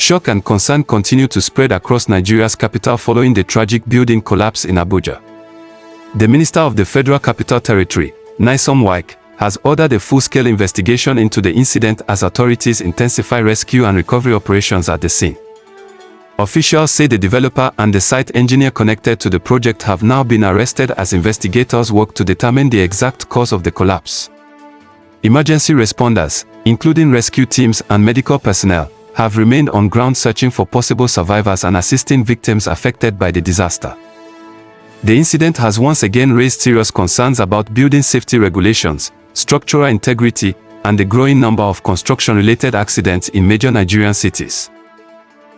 Shock and concern continue to spread across Nigeria's capital following the tragic building collapse in Abuja. The Minister of the Federal Capital Territory, Nyesom Wike, has ordered a full-scale investigation into the incident as authorities intensify rescue and recovery operations at the scene. Officials say the developer and the site engineer connected to the project have now been arrested as investigators work to determine the exact cause of the collapse. Emergency responders, including rescue teams and medical personnel, have remained on ground searching for possible survivors and assisting victims affected by the disaster. The incident has once again raised serious concerns about building safety regulations, structural integrity, and the growing number of construction-related accidents in major Nigerian cities.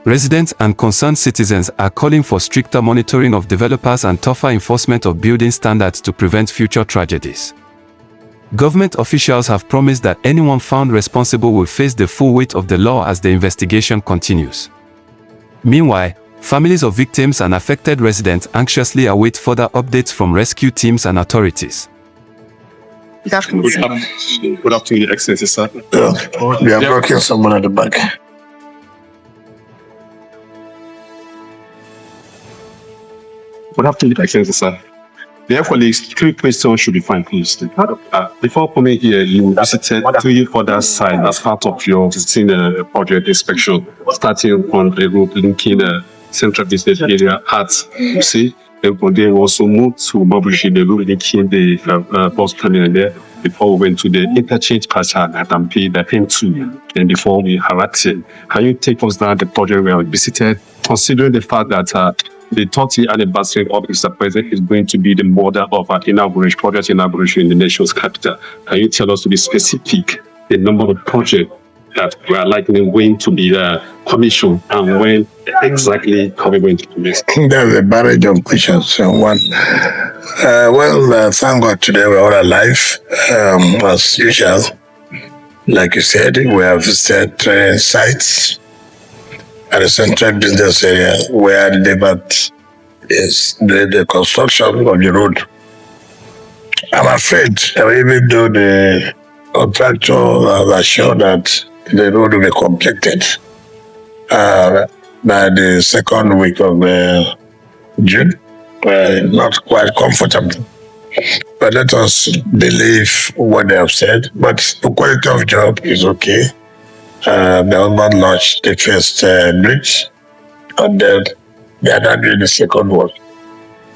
Residents and concerned citizens are calling for stricter monitoring of developers and tougher enforcement of building standards to prevent future tragedies. Government officials have promised that anyone found responsible will face the full weight of the law as the investigation continues. Meanwhile, families of victims and affected residents anxiously await further updates from rescue teams and authorities. Good afternoon, Your Excellency, sir. We are blocking someone at the back. Good afternoon, Your Excellency, sir. Therefore, these 3 questions should be fine, please. Before coming here, you visited 3 other sites as part of your visiting project inspection, starting on the road linking the central business area at UC. Then also moved to Abuja, the road linking the bus terminal there, before we went to the interchange pattern at MP, the M2, and before we Harati. Can you take us down the project we have visited, considering the fact that the 30th anniversary of Mr. President is going to be the model of our project inauguration in the nation's capital? Can you tell us to be specific the number of projects that we are likely going to be commissioned and when exactly are we going to commence? There's a barrage of questions. One, thank God today we're all alive. As usual, like you said, we have visited 3 sites at the central business area where the debate is the construction of the road. I'm afraid, even though the contractor has assured that the road will be completed by the 2nd week of June, not quite comfortable. But let us believe what they have said. But the quality of job is okay. They have not launched the first bridge, and then they are not doing the 2nd one.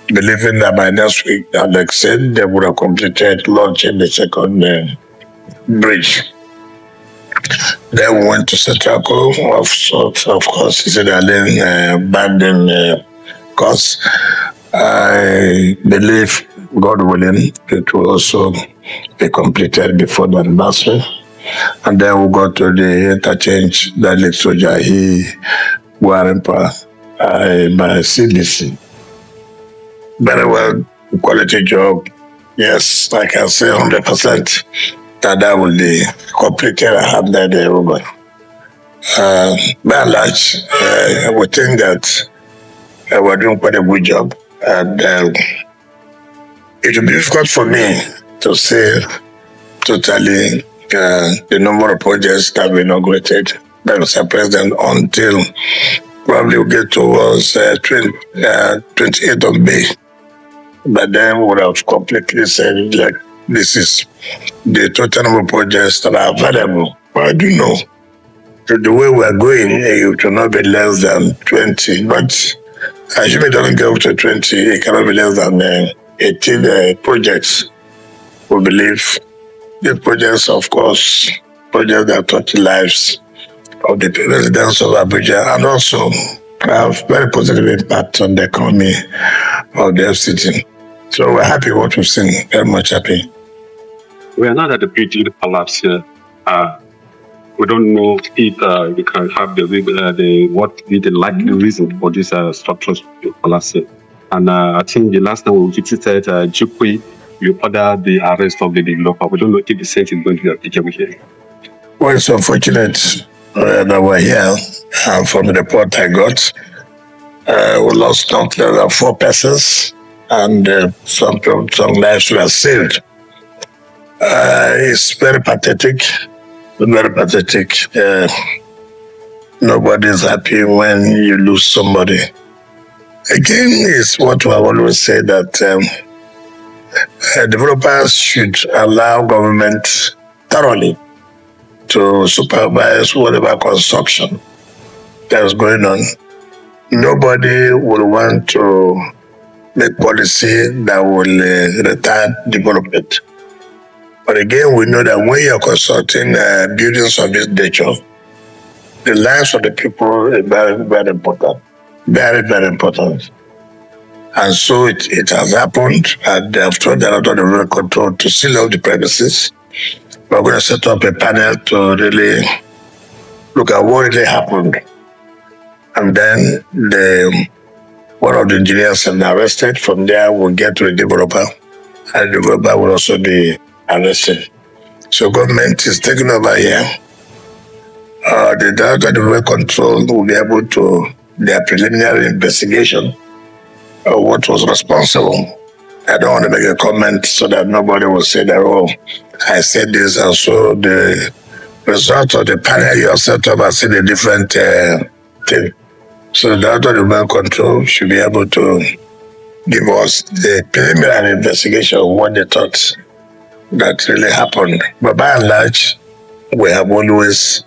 Believing that by next week, as they said, they would have completed launching the 2nd bridge. Then we went to Centraco, of course, it's in a lane banding course. I believe, God willing, it will also be completed before the anniversary. And then we go to the interchange that leads to Jahi, Warimpa, by CDC. Very well, quality job. Yes, I can say 100% that will be completed and handled everybody. By and large, we think that we're doing quite a good job. And it will be difficult for me to say totally the number of projects that we inaugurated by Mr. President until probably we get towards 28th of May. But then we would have completely said, like, this is the total number of projects that are available. But I do know that the way we are going, it will not be less than 20. But assuming it doesn't get up to 20, it cannot be less than 18 projects. We believe these projects, of course, projects that touch the lives of the residents of Abuja and also have very positive impact on the economy of the city. So we're happy with what we've seen, very much happy. We are not at the building collapse here. We don't know if we can have what be the likely reason for this structural collapse. And I think the last time we visited Jukwe, you ordered the arrest of the developer. We don't know if the same is going to be applicable here. Well, it's unfortunate that we're here. From the report I got, we lost not less than 4 persons, and some lives were saved. It's very pathetic. Very pathetic. Nobody's happy when you lose somebody. Again, is what we have always said that developers should allow government thoroughly to supervise whatever construction that is going on. Nobody will want to make policy that will retard development. But again, we know that when you're constructing buildings of this nature, the lives of the people is very, very important. Very, very important. And so it has happened, and they have told the lot of the road control to seal off the premises. We're going to set up a panel to really look at what really happened. And then one of the engineers has been arrested. From there, we'll get to the developer, and the developer will also be arrested. So government is taking over here. The director of the road control will be able to their preliminary investigation of what was responsible. I don't want to make a comment so that nobody will say that, oh, I said this, and so the result of the panel you have set up has seen a different thing. So the director of the road control should be able to give us the preliminary investigation of what they thought that really happened. But by and large, we have always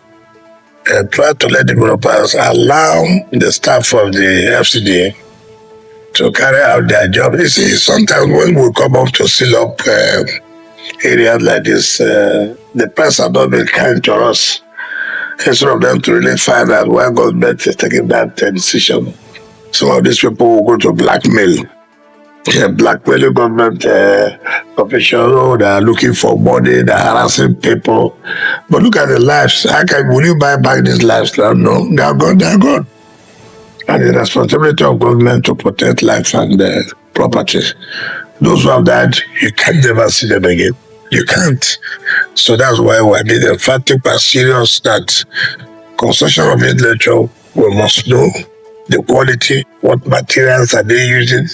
tried to let developers allow the staff of the FCDA to carry out their job. You see, sometimes when we come up to seal up areas like this, the press have not been kind to us. Instead of them to really find out why government is taking that decision, some of these people will go to blackmail. Blackmailing government officials, they are looking for money, they are harassing people. But look at the lives. Will you buy back these lives now? No, they are gone, they are gone. And the responsibility of government to protect life and property. Those who have died, you can't never see them again. You can't. So that's why we need emphatic and serious that construction of this nature, we must know the quality, what materials are they using,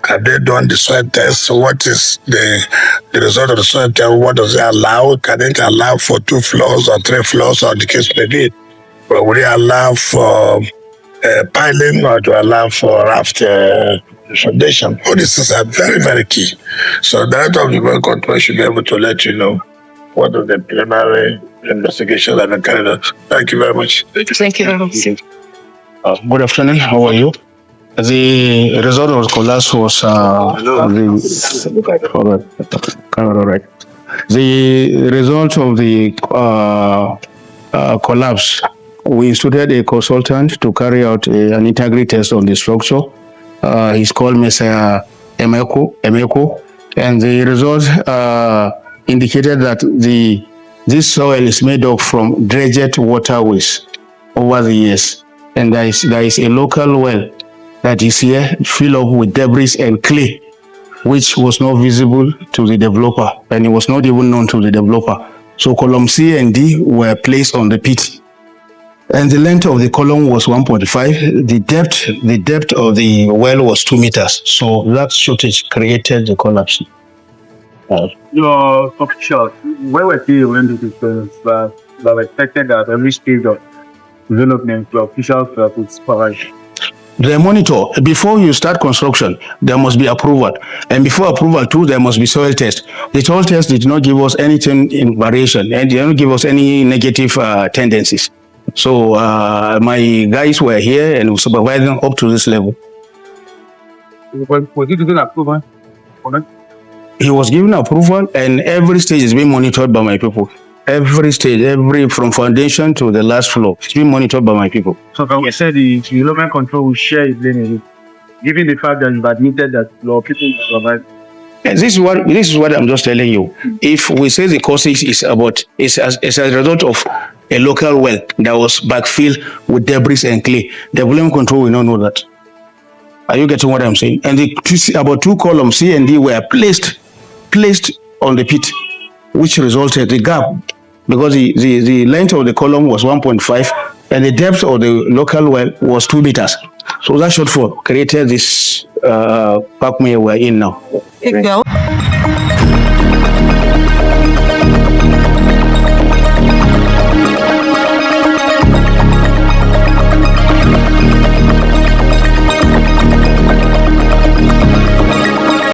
have they done the soil test, what is the result of the soil test, what does it allow, can it allow for 2 floors or 3 floors or the case may be, but will it allow for piling or to allow for raft foundation? All these things are very, very key. So the director of the road control should be able to let you know what are the preliminary investigations that are carried out. Thank you very much. Thank you very much. Good afternoon. How are you? The result of the collapse was The result of the collapse. We instituted a consultant to carry out an integrity test on the structure. He's called Mr. Emeko, and the results indicated that this soil is made up from dredged waterways over the years, and there is a local well that is here filled up with debris and clay, which was not visible to the developer, and it was not even known to the developer. So column C and D were placed on the pit, and the length of the column was 1.5. The depth of the well was 2 meters. So that shortage created the collapse. Your officials, where were they when the disturbance that were expected at every stage of development, the officials could supervise? They monitor. Before you start construction, there must be approval. And before approval too, there must be soil test. The soil test did not give us anything in variation, and they didn't give us any negative tendencies. So my guys were here and supervising up to this level. Was he given approval? He was given approval, and every stage is being monitored by my people. Every stage, from foundation to the last floor, it's being monitored by my people. So can we say the development control will share his blame, given the fact that you've admitted that your people survived? And this is what I'm just telling you. If we say the cause is as a result of a local well that was backfilled with debris and clay, the development control will not know that. Are you getting what I'm saying? And about 2 columns C and D were placed on the pit, which resulted the gap, because the length of the column was 1.5 and the depth of the local well was 2 meters. So that shortfall created this quagmire we're in now.